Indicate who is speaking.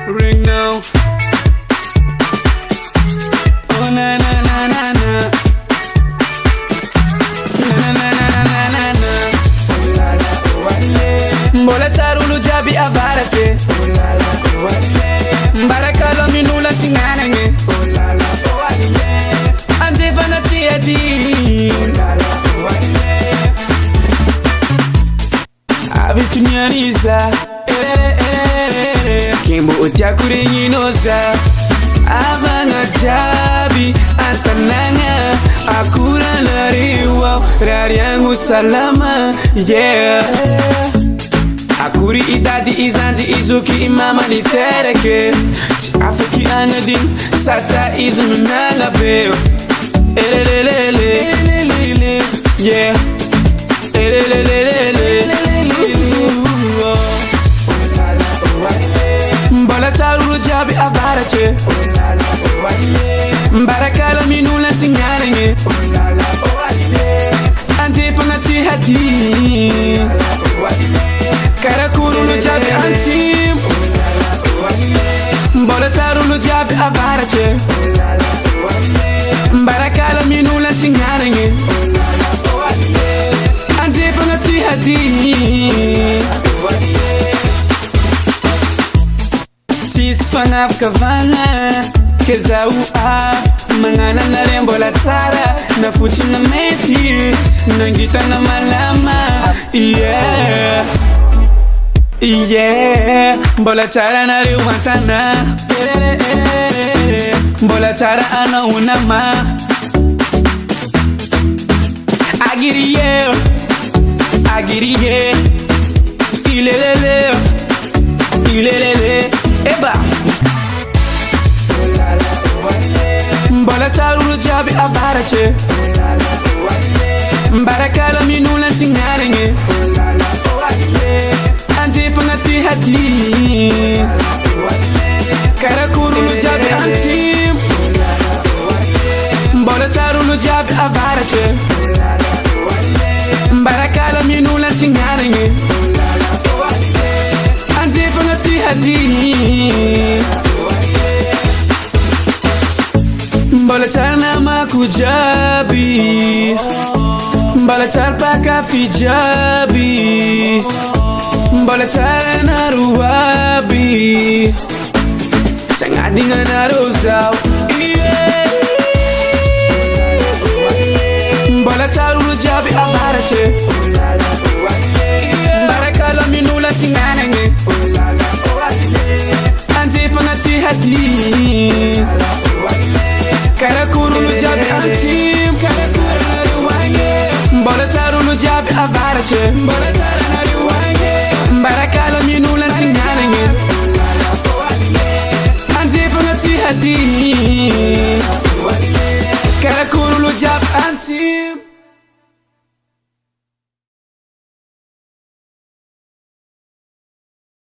Speaker 1: Ring now. Oh na na na na na. Na na na na na na. Mbola tarulu jabi avarache. Barakalo minula chinganenge. Anje fana tiadi. Avitunyaniza. Kimbo utiakure yinoza. Avanga jabi antananga. Akura nariwa rari yangu salama. Yeah. Akuri idadi izanji izuki imama ni tereke. Ti afiki anadi sata izunu nanga beo. Elelelele, yeah. Elelelele, Mbola tarulu jabi avarache. Barakala minula tinganenge. Ante fangati hati. Karakulu jabi antim. Mbola tarulu jabi avarache. Barakala minula tinganenge. Ante fangati hati. Tis fanaf kavana Keza ua Mangana na rembo la tsara Na fuchi na meti Nangita na malama Yeah Yeah Mbola chara na riwantana Mbola chara ana unama Agiriye Agiriye Ilelele Ilelele Eba Mbola tarulu jabi avarache. Barakala minula tinganenge. Ante fangati hati. Karakulu jabi antim. Mbola tarulu jabi avarache. Barakala minula tinganenge. Ante fangati hati. Mbola charna makujabi. Mbola char paka fijabi. Mbola charna ruwabi. Sangadinga na rozao. Mbola charulu jabi avarache. Barakala minula tinganenge. Ante fangati hati. Karakulu jabi antim. Mbola tarulu jabi avarache. Barakala minula tinganenge. Ante fangati hati. Karakulu jabi antim.